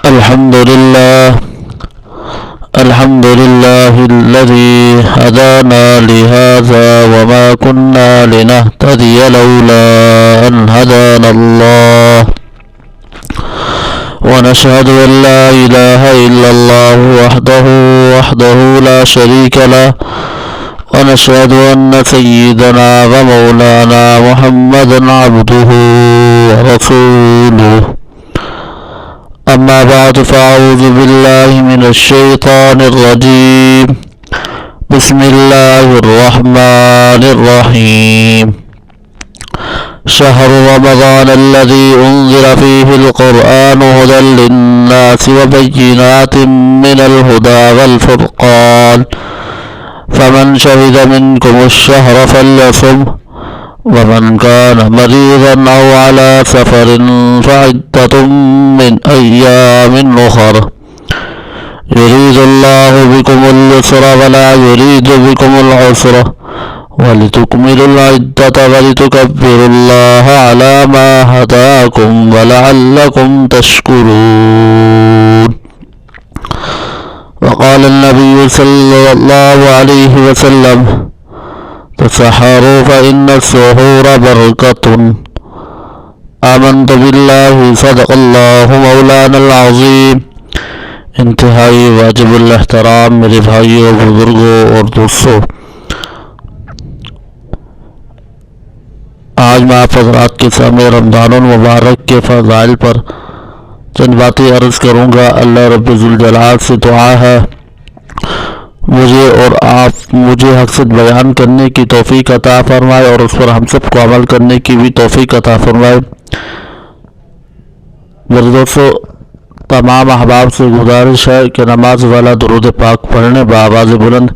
الحمد لله الذي هدانا لهذا وما كنا لنهتدي لولا أن هدانا الله ونشهد أن لا إله إلا الله وحده لا شريك له ونشهد أن سيدنا ومولانا محمدا عبده ورسوله أما بعد فأعوذ بالله من الشيطان الرجيم بسم الله الرحمن الرحيم شهر رمضان الذي أنزل فيه القرآن هدى للناس وبينات من الهدى والفرقان فمن شهد منكم الشهر فليصمه ومن كان مريضا أو على سفر فعدة من أيام أخر يريد الله بكم اليسر ولا يريد بكم العسر ولتكملوا العدة ولتكبروا الله على ما هداكم ولعلكم تشكرون. وقال النبي صلى الله عليه وسلم تسحروا فإن السحور بركة. آمنت بالله صدق الله مولانا العظيم. انتہائی واجب الاحترام میرے بھائیوں بزرگوں اور دوستوں، آج میں آپ حضرات کے سامنے رمضان المبارک کے فضائل پر چند باتیں عرض کروں گا۔ اللہ رب ذوالجلال سے دعا ہے مجھے حقیقت بیان کرنے کی توفیق عطا فرمائے اور اس پر ہم سب کو عمل کرنے کی بھی توفیق عطا فرمائے۔ میرے دوستو، تمام احباب سے گزارش ہے کہ نماز والا درود پاک پڑھنے بآواز بلند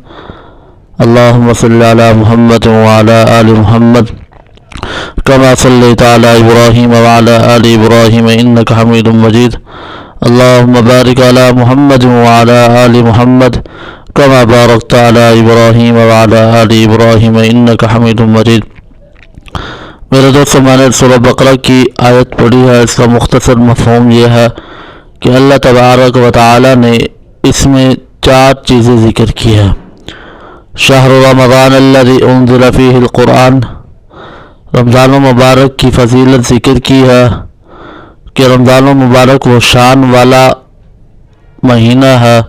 اللہم صلی علی محمد وعلی آل محمد کما صلیت علی ابراہیم وعلی آل ابراہیم انک حمید مجید اللہم بارک علی محمد وعلی آل محمد کما بارکت علی ابراہیم وعلی آل ابراہیم انک حمید مجید۔ میرے دوستوں، میں نے سورہ بقرہ کی آیت پڑھی ہے۔ اس کا مختصر مفہوم یہ ہے کہ اللہ تبارک و تعالی نے اس میں 4 چیزیں ذکر کی ہیں۔ شہر رمضان الذی انزل فیہ القرآن، رمضان المبارک کی فضیلت ذکر کی ہے کہ رمضان المبارک وہ شان والا مہینہ ہے،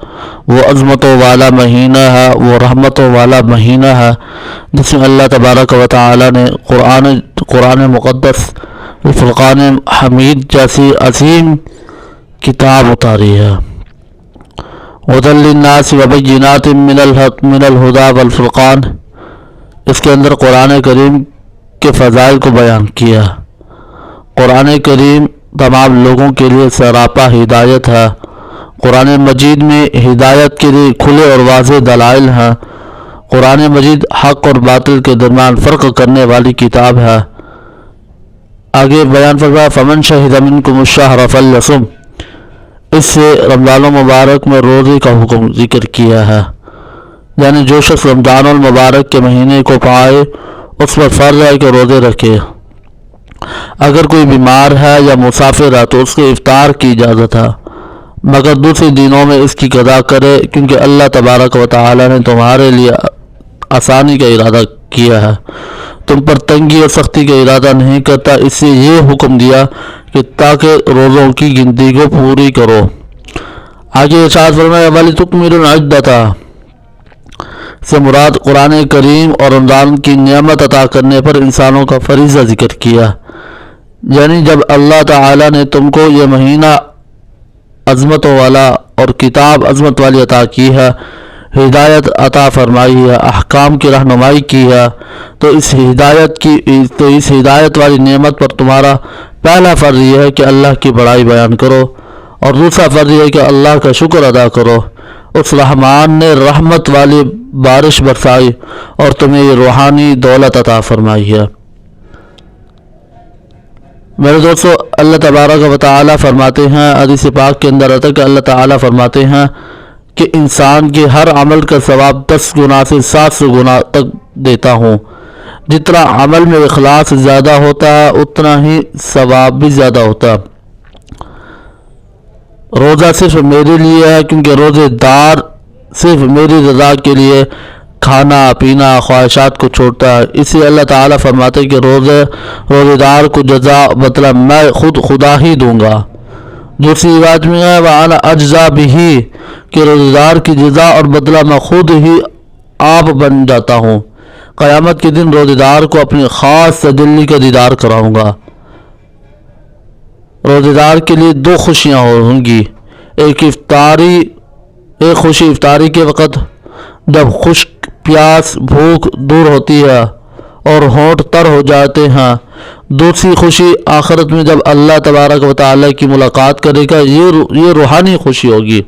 وہ عظمتوں والا مہینہ ہے، وہ رحمتوں والا مہینہ ہے، جس میں اللہ تبارک و تعالی نے قرآن مقدس الفرقان حمید جیسی عظیم کتاب اتاری ہے۔ ہدی للناس وبینات من الہدی والفرقان، اس کے اندر قرآن کریم کے فضائل کو بیان کیا۔ قرآن کریم تمام لوگوں کے لیے سراپا ہدایت ہے۔ قرآن مجید میں ہدایت کے لیے کھلے اور واضح دلائل ہیں۔ قرآن مجید حق اور باطل کے درمیان فرق کرنے والی کتاب ہے۔ آگے بیان فرمایا فمن شہد منکم الشہر فلیصم، اس سے رمضان المبارک میں روزے کا حکم ذکر کیا ہے، یعنی جو شخص رمضان المبارک کے مہینے کو پائے اس پر فرض ہے کہ روزے رکھے۔ اگر کوئی بیمار ہے یا مسافر ہے تو اس کے افطار کی اجازت ہے، مگر دوسرے دنوں میں اس کی قضا کرے، کیونکہ اللہ تبارک و تعالی نے تمہارے لیے آسانی کا ارادہ کیا ہے، تم پر تنگی اور سختی کا ارادہ نہیں کرتا، اس سے یہ حکم دیا کہ تاکہ روزوں کی گنتی کو پوری کرو۔ آگے ارشاد فرمایا وَلِتُكْمِلُوا الْعِدَّةَ، سے مراد قرآن کریم اور رمضان کی نعمت عطا کرنے پر انسانوں کا فریضہ ذکر کیا، یعنی جب اللہ تعالی نے تم کو یہ مہینہ عظمتوں والا اور کتاب عظمت والی عطا کی ہے، ہدایت عطا فرمائی ہے، احکام کی رہنمائی کی ہے، تو اس ہدایت والی نعمت پر تمہارا پہلا فرض یہ ہے کہ اللہ کی بڑائی بیان کرو، اور دوسرا فرض یہ ہے کہ اللہ کا شکر ادا کرو۔ اس رحمان نے رحمت والی بارش برسائی اور تمہیں یہ روحانی دولت عطا فرمائی ہے۔ میرے دوستو، اللہ تبارک و تعالی فرماتے ہیں، حدیث پاک کے اندر آتا ہے کہ اللہ تعالی فرماتے ہیں کہ انسان کے ہر عمل کا ثواب 10 گنا سے 700 گنا تک دیتا ہوں۔ جتنا عمل میں اخلاص زیادہ ہوتا ہے اتنا ہی ثواب بھی زیادہ ہوتا ہے۔ روزہ صرف میرے لیے ہے، کیونکہ روزے دار صرف میری رضا کے لیے کھانا پینا خواہشات کو چھوڑتا ہے۔ اسی اللہ تعالیٰ فرماتے ہیں کہ روزے دار کو جزا بدلہ میں خود خدا ہی دوں گا۔ دوسری روایت میں ہے وَأَنَا أَجْزَىٰ بِهِ کہ روزے دار کی جزا اور بدلہ میں خود ہی آپ بن جاتا ہوں۔ قیامت کے دن روزے دار کو اپنی خاص تجلی کا دیدار کراؤں گا۔ روزے دار کے لیے دو خوشیاں ہوں گی، ایک خوشی افطاری کے وقت جب خشک پیاس بھوک دور ہوتی ہے اور ہونٹ تر ہو جاتے ہیں، دوسری خوشی آخرت میں جب اللہ تبارک و تعالیٰ کی ملاقات کرے گا، یہ روحانی خوشی ہوگی۔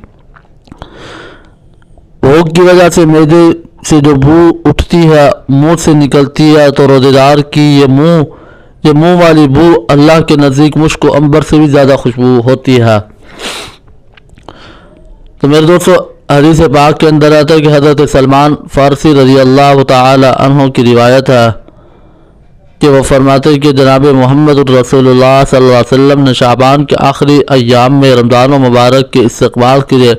بھوک کی وجہ سے معدے سے جو بو اٹھتی ہے منہ سے نکلتی ہے، تو روزے دار کی یہ منہ والی بو اللہ کے نزدیک مشک و عنبر سے بھی زیادہ خوشبو ہوتی ہے۔ تو میرے دوستو، حدیث پاک کے اندر آتا ہے کہ حضرت سلمان فارسی رضی اللہ تعالی عنہ کی روایت ہے کہ وہ فرماتے ہیں کہ جناب محمد رسول اللہ صلی اللہ علیہ وسلم نے شعبان کے آخری ایام میں رمضان مبارک کے استقبال کے لیے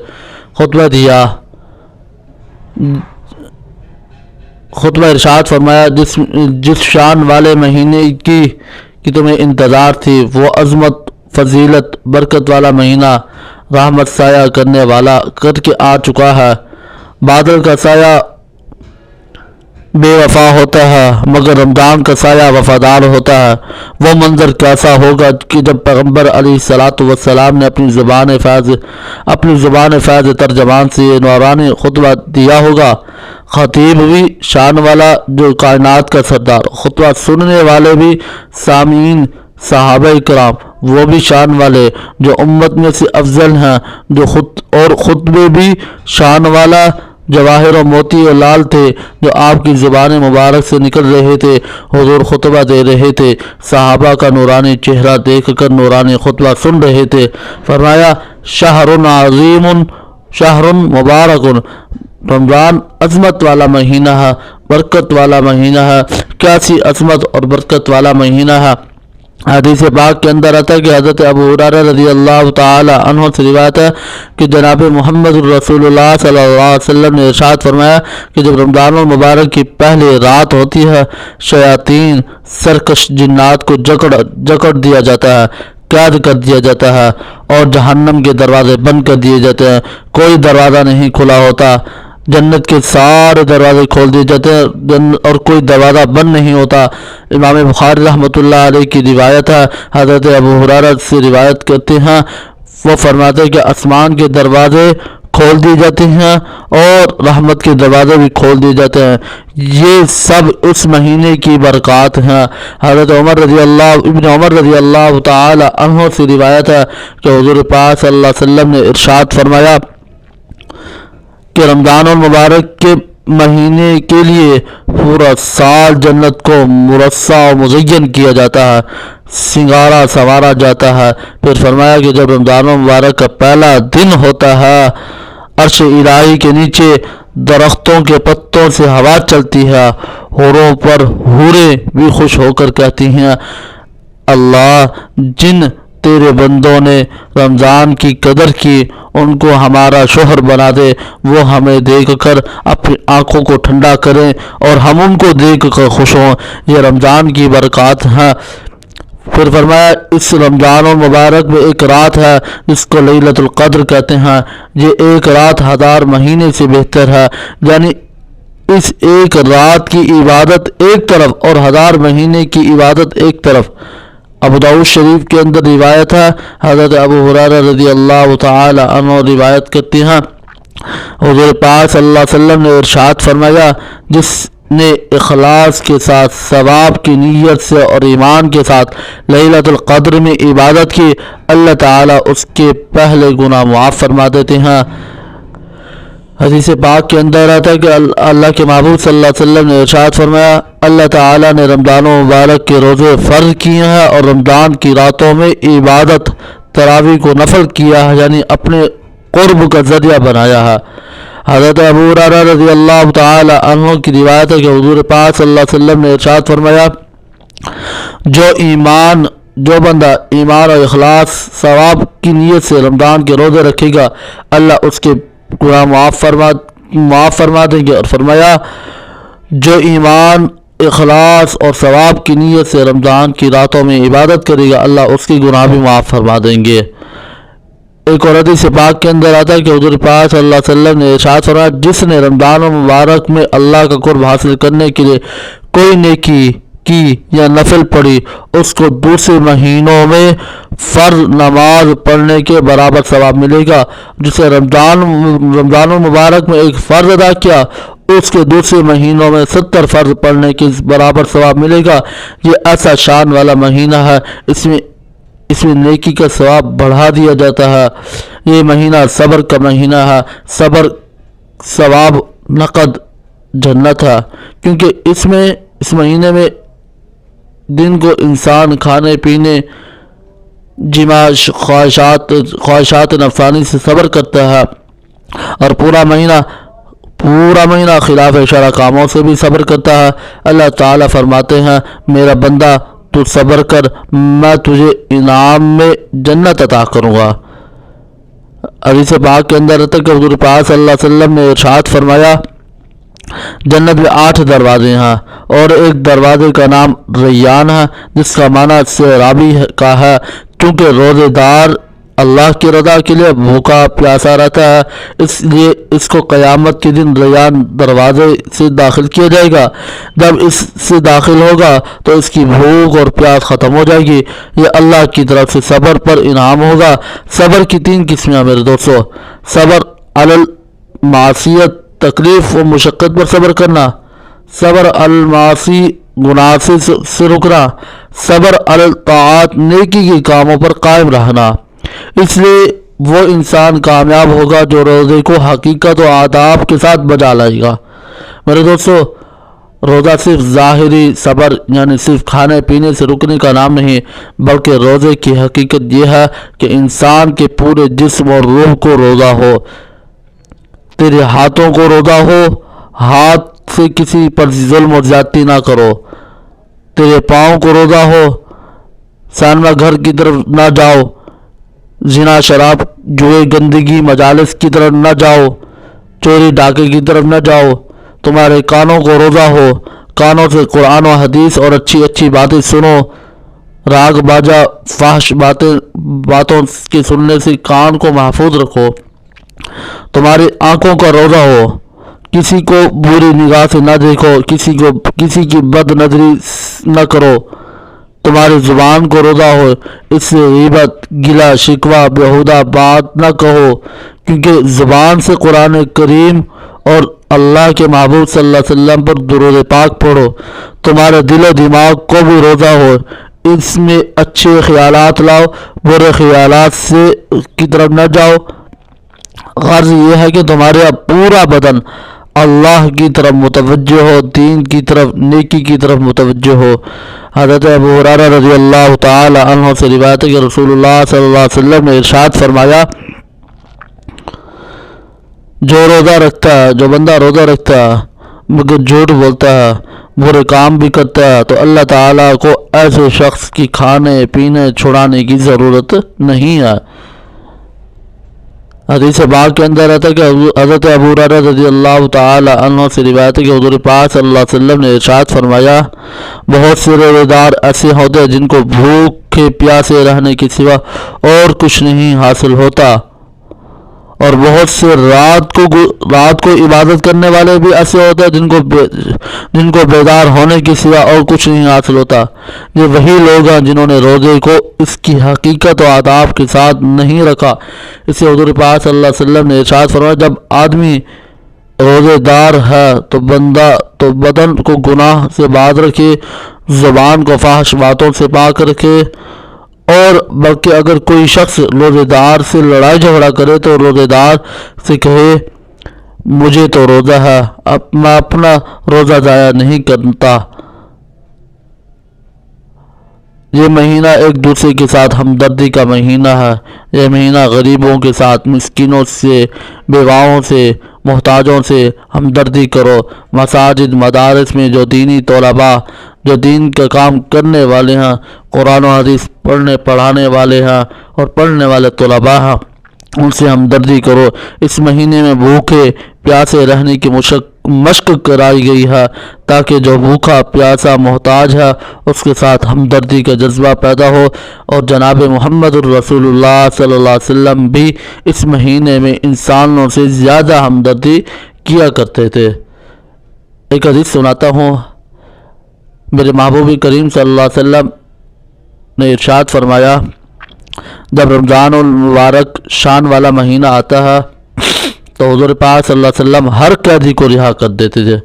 خطبہ ارشاد فرمایا، جس شان والے مہینے کی تمہیں انتظار تھی، وہ عظمت فضیلت برکت والا مہینہ رحمت سایہ کرنے والا کر کے آ چکا ہے۔ بادل کا سایہ بے وفا ہوتا ہے مگر رمضان کا سایہ وفادار ہوتا ہے۔ وہ منظر کیسا ہوگا کہ جب پیغمبر علیہ الصلاۃ والسلام نے اپنی زبان فیض ترجمان سے یہ نورانی خطبہ دیا ہوگا۔ خطیب بھی شان والا جو کائنات کا سردار، خطبہ سننے والے بھی سامعین صحابہ کرام وہ بھی شان والے جو امت میں سے افضل ہیں، اور خطبے بھی شان والا جواہر و موتی و لال تھے جو آپ کی زبان مبارک سے نکل رہے تھے۔ حضور خطبہ دے رہے تھے، صحابہ کا نورانی چہرہ دیکھ کر نورانی خطبہ سن رہے تھے۔ فرمایا شہر عظیم شہر مبارک، رمضان عظمت والا مہینہ ہے، برکت والا مہینہ ہے۔ کیسی عظمت اور برکت والا مہینہ ہے۔ حدیث پاک کے اندر آتا ہے کہ حضرت ابو ہریرہ رضی اللہ تعالی عنہ سے روایت ہے کہ جناب محمد رسول اللہ صلی اللہ علیہ وسلم نے ارشاد فرمایا کہ جب رمضان المبارک کی پہلی رات ہوتی ہے، شیاطین سرکش جنات کو جکڑ دیا جاتا ہے، قید کر دیا جاتا ہے، اور جہنم کے دروازے بند کر دیے جاتے ہیں۔ کوئی دروازہ نہیں کھلا ہوتا، جنت کے سارے دروازے کھول دیے جاتے ہیں اور کوئی دروازہ بند نہیں ہوتا۔ امام بخاری رحمۃ اللہ علیہ کی روایت ہے، حضرت ابو ہریرہ سے روایت کرتے ہیں، وہ فرماتے ہیں کہ آسمان کے دروازے کھول دیے جاتے ہیں اور رحمت کے دروازے بھی کھول دیے جاتے ہیں۔ یہ سب اس مہینے کی برکات ہیں۔ حضرت ابن عمر رضی اللہ تعالی عنہ سے روایت ہے کہ حضور پاک صلی اللہ علیہ وسلم نے ارشاد فرمایا کہ رمضان المبارک کے مہینے کے لیے پورا سال جنت کو مرصع و مزین کیا جاتا ہے، سنگارا سنوارا جاتا ہے۔ پھر فرمایا کہ جب رمضان المبارک کا پہلا دن ہوتا ہے، عرش الہی کے نیچے درختوں کے پتوں سے ہوا چلتی ہے، حوروں پر حوریں بھی خوش ہو کر کہتی ہیں، اللہ جن تیرے بندوں نے رمضان کی قدر کی ان کو ہمارا شوہر بنا دے، وہ ہمیں دیکھ کر اپنی آنکھوں کو ٹھنڈا کریں اور ہم ان کو دیکھ کر خوش ہوں۔ یہ رمضان کی برکات ہیں۔ پھر فرمایا اس رمضان المبارک میں ایک رات ہے جس کو لیلۃ القدر کہتے ہیں، یہ ایک رات 1000 مہینے سے بہتر ہے، یعنی اس ایک رات کی عبادت ایک طرف اور 1000 مہینے کی عبادت ایک طرف۔ ابو داؤد شریف کے اندر روایت ہے، حضرت ابو ہریرہ رضی اللہ تعالی عنہ روایت کرتے ہیں، حضور پاک صلی اللہ علیہ وسلم نے ارشاد فرمایا جس نے اخلاص کے ساتھ ثواب کی نیت سے اور ایمان کے ساتھ لیلۃ القدر میں عبادت کی، اللہ تعالیٰ اس کے پہلے گناہ معاف فرما دیتے ہیں۔ حدیث پاک کے اندر آتا ہے کہ اللہ کے محبوب صلی اللہ علیہ وسلم نے ارشاد فرمایا اللہ تعالیٰ نے رمضان مبارک کے روزے فرض کیے ہیں اور رمضان کی راتوں میں عبادت تراویح کو نفل کیا ہے، یعنی اپنے قرب کا ذریعہ بنایا ہے۔ حضرت ابو ہریرہ رضی اللہ تعالی عنہ کی روایت ہے کہ حضور پاک صلی اللہ علیہ وسلم نے ارشاد فرمایا جو بندہ ایمان اور اخلاص ثواب کی نیت سے رمضان کے روزے رکھے گا اللہ اس کے گناہ معاف فرما دیں گے، اور فرمایا جو ایمان اخلاص اور ثواب کی نیت سے رمضان کی راتوں میں عبادت کرے گا اللہ اس کی گناہ بھی معاف فرما دیں گے۔ ایک اور حدیث پاک کے اندر آتا ہے کہ حضور پاک صلی اللہ علیہ وسلم نے ارشاد فرمایا جس نے رمضان المبارک میں اللہ کا قرب حاصل کرنے کے لیے کوئی نیکی کی یا نفل پڑھی اس کو دوسرے مہینوں میں فرض نماز پڑھنے کے برابر ثواب ملے گا۔ جسے رمضان المبارک میں ایک فرض ادا کیا اس کے دوسرے مہینوں میں 70 فرض پڑھنے کے برابر ثواب ملے گا۔ یہ ایسا شان والا مہینہ ہے، اس میں نیکی کا ثواب بڑھا دیا جاتا ہے۔ یہ مہینہ صبر کا مہینہ ہے، صبر ثواب نقد جنت ہے، کیونکہ اس مہینے میں دن کو انسان کھانے پینے جماع خواہشات نفسانی سے صبر کرتا ہے، اور پورا مہینہ خلاف شرع کاموں سے بھی صبر کرتا ہے۔ اللہ تعالیٰ فرماتے ہیں میرا بندہ تو صبر کر میں تجھے انعام میں جنت عطا کروں گا۔ حدیث پاک کے اندر آتا ہے کہ حضور پاک صلی اللہ علیہ وسلم نے ارشاد فرمایا جنت میں 8 دروازے ہیں اور ایک دروازے کا نام ریان ہے جس کا معنی سیرابی کا ہے، کیونکہ روزے دار اللہ کی رضا کے لیے بھوکا پیاسا رہتا ہے، اس لیے اس کو قیامت کے دن ریان دروازے سے داخل کیا جائے گا۔ جب اس سے داخل ہوگا تو اس کی بھوک اور پیاس ختم ہو جائے گی۔ یہ اللہ کی طرف سے صبر پر انعام ہوگا۔ صبر کی 3 قسمیں ہیں میرے دوستو، صبر علی المعصیت تکلیف و مشقت پر صبر کرنا، صبر علی المعاصی گناہ سے رکنا، صبر علی الطاعات نیکی کے کاموں پر قائم رہنا۔ اس لیے وہ انسان کامیاب ہوگا جو روزے کو حقیقت و آداب کے ساتھ بجا لائے گا۔ میرے دوستو روزہ صرف ظاہری صبر یعنی صرف کھانے پینے سے رکنے کا نام نہیں، بلکہ روزے کی حقیقت یہ ہے کہ انسان کے پورے جسم اور روح کو روزہ ہو، تیرے ہاتھوں کو روزہ ہو، ہاتھ سے کسی پر ظلم و زیادتی نہ کرو، تیرے پاؤں کو روزہ ہو، سینما گھر کی طرف نہ جاؤ، زنا شراب جوئے گندگی مجالس کی طرف نہ جاؤ، چوری ڈاکے کی طرف نہ جاؤ، تمہارے کانوں کو روزہ ہو، کانوں سے قرآن و حدیث اور اچھی باتیں سنو، راگ باجا فحش باتوں کے سننے سے کان کو محفوظ رکھو، تمہاری آنکھوں کا روزہ ہو، کسی کو بری نگاہ سے نہ دیکھو، کسی کی بد نظری نہ کرو، تمہاری زبان کو روزہ ہو، اس سے غیبت گلہ شکوہ بیہودہ بات نہ کہو، کیونکہ زبان سے قرآن کریم اور اللہ کے محبوب صلی اللہ علیہ وسلم پر درود پاک پڑھو، تمہارے دل و دماغ کو بھی روزہ ہو، اس میں اچھے خیالات لاؤ، برے خیالات کی طرف نہ جاؤ۔ غرض یہ ہے کہ تمہارا پورا بدن اللہ کی طرف متوجہ ہو، دین کی طرف نیکی کی طرف متوجہ ہو۔ حضرت ابو ہریرہ رضی اللہ تعالی عنہ سے روایت ہے کہ رسول اللہ صلی اللہ علیہ وسلم نے ارشاد فرمایا جو بندہ روزہ رکھتا ہے مگر جھوٹ بولتا ہے، برے کام بھی کرتا ہے تو اللہ تعالیٰ کو ایسے شخص کی کھانے پینے چھڑانے کی ضرورت نہیں ہے۔ حدیث پاک کے اندر آتا ہے کہ حضرت ابو ہریرہ رضی اللہ تعالی عنہ سے روایت ہے کہ حضور پاک صلی اللہ علیہ وسلم نے ارشاد فرمایا بہت سے روزے دار ایسے ہوتے ہیں جن کو بھوکے پیاسے رہنے کے سوا اور کچھ نہیں حاصل ہوتا، اور بہت سے رات کو عبادت کرنے والے بھی ایسے ہوتے ہیں جن کو بیدار ہونے کے سوا اور کچھ نہیں حاصل ہوتا۔ یہ وہی لوگ ہیں جنہوں نے روزے کو اس کی حقیقت و آداب کے ساتھ نہیں رکھا۔ اسے حضور پاک صلی اللہ علیہ وسلم نے ارشاد فرمایا جب آدمی روزے دار ہے تو بدن کو گناہ سے باز رکھے، زبان کو فحش باتوں سے پاک رکھے، اور بلکہ اگر کوئی شخص روزے دار سے لڑائی جھگڑا کرے تو روزے دار سے کہے مجھے تو روزہ ہے، میں اپنا روزہ ضائع نہیں کرتا۔ یہ مہینہ ایک دوسرے کے ساتھ ہمدردی کا مہینہ ہے۔ یہ مہینہ غریبوں کے ساتھ، مسکینوں سے، بیواؤں سے، محتاجوں سے ہمدردی کرو۔ مساجد مدارس میں جو دینی طلباء جو دین کا کام کرنے والے ہیں قرآن و حدیث پڑھانے والے ہیں اور پڑھنے والے طلباء ہیں، ان سے ہمدردی کرو۔ اس مہینے میں بھوکے پیاسے رہنے کی مشق کرائی گئی ہے تاکہ جو بھوکا پیاسا محتاج ہے اس کے ساتھ ہمدردی کا جذبہ پیدا ہو، اور جناب محمد الرسول اللہ صلی اللہ علیہ وسلم بھی اس مہینے میں انسانوں سے زیادہ ہمدردی کیا کرتے تھے۔ ایک حدیث سناتا ہوں۔ میرے محبوب کریم صلی اللہ علیہ وسلم نے ارشاد فرمایا، جب رمضان المبارک شان والا مہینہ آتا ہے تو حضور پاک صلی اللہ علیہ وسلم ہر قیدی کو رہا کر دیتے تھے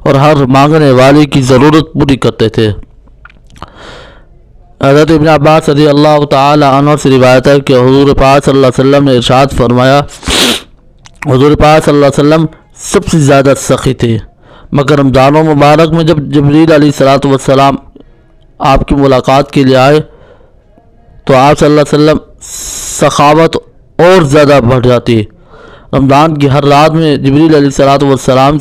اور ہر مانگنے والے کی ضرورت پوری کرتے تھے۔ حضرت ابن عباس رضی اللہ تعالی عنہ سے روایت ہے کہ حضور پاک صلی اللہ علیہ وسلم نے ارشاد فرمایا، حضور پاک صلی اللہ علیہ وسلم سب سے زیادہ سخی تھے، مگر رمضان مبارک میں جب جبریل علیہ السلام آپ کی ملاقات کے لیے آئے تو آپ صلی اللہ علیہ وسلم سخاوت اور زیادہ بڑھ جاتی۔ رمضان کی ہر رات میں جبریل علیہ السلام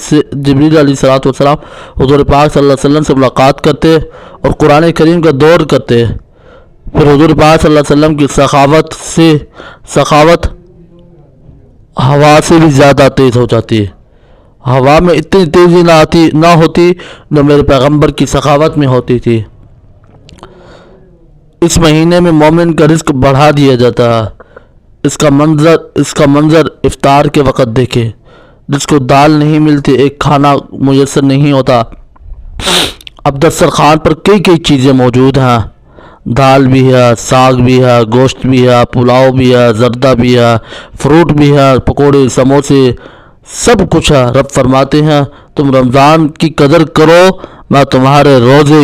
حضور پاک صلی اللہ علیہ وسلم سے ملاقات کرتے اور قرآن کریم کا دور کرتے۔ پھر حضور پاک صلی اللہ علیہ وسلم کی سخاوت ہوا سے بھی زیادہ تیز ہو جاتی۔ ہوا میں اتنی تیزی نہ ہوتی جو میرے پیغمبر کی سخاوت میں ہوتی تھی۔ اس مہینے میں مومن کا رزق بڑھا دیا جاتا ہے۔ اس کا منظر افطار کے وقت دیکھے، جس کو دال نہیں ملتی، ایک کھانا میسر نہیں ہوتا، اب دسترخوان پر کئی چیزیں موجود ہیں، دال بھی ہے، ساگ بھی ہے، گوشت بھی ہے، پلاؤ بھی ہے، زردہ بھی ہے، فروٹ بھی ہے، پکوڑے، سموسے، سب کچھ ہے۔ رب فرماتے ہیں تم رمضان کی قدر کرو، میں تمہارے روزے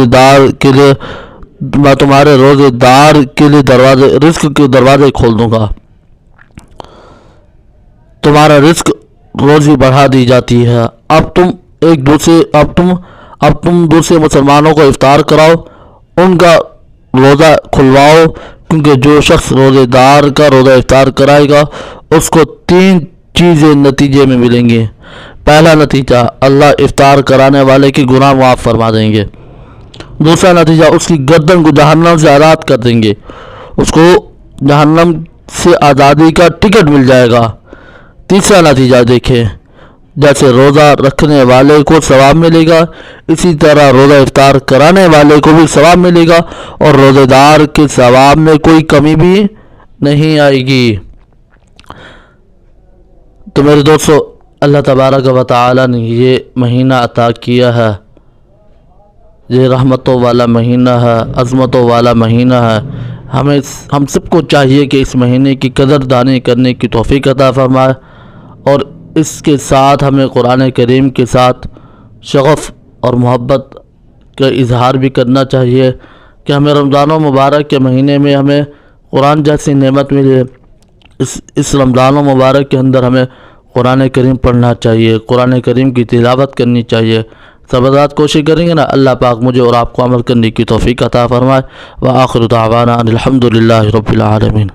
دار کے لیے رزق کے دروازے کھول دوں گا، تمہارا رزق روزی بڑھا دی جاتی ہے۔ اب تم دوسرے مسلمانوں کو افطار کراؤ، ان کا روزہ کھلواؤ، کیونکہ جو شخص روزے دار کا روزہ افطار کرائے گا اس کو 3 چیزیں نتیجے میں ملیں گی۔ پہلا نتیجہ، اللہ افطار کرانے والے کے گناہ معاف فرما دیں گے۔ دوسرا نتیجہ، اس کی گردن کو جہنم سے آزاد کر دیں گے، اس کو جہنم سے آزادی کا ٹکٹ مل جائے گا۔ تیسرا نتیجہ دیکھیں، جیسے روزہ رکھنے والے کو ثواب ملے گا، اسی طرح روزہ افطار کرانے والے کو بھی ثواب ملے گا، اور روزے دار کے ثواب میں کوئی کمی بھی نہیں آئے گی۔ تو میرے دوستو، اللہ تبارک و تعالی نے یہ مہینہ عطا کیا ہے، یہ رحمتوں والا مہینہ ہے، عظمتوں والا مہینہ ہے۔ ہم سب کو چاہیے کہ اس مہینے کی قدر دانی کرنے کی توفیق عطا فرمائے، اور اس کے ساتھ ہمیں قرآن کریم کے ساتھ شغف اور محبت کا اظہار بھی کرنا چاہیے کہ ہمیں رمضان مبارک کے مہینے میں ہمیں قرآن جیسی نعمت ملے۔ اس رمضان مبارک کے اندر ہمیں قرآن کریم پڑھنا چاہیے، قرآن کریم کی تلاوت کرنی چاہیے۔ سب حضرات کوشش کریں گے نا، اللہ پاک مجھے اور آپ کو عمل کرنے کی توفیق عطا فرمائے۔ وآخر دعوانا ان الحمد للہ رب العالمین۔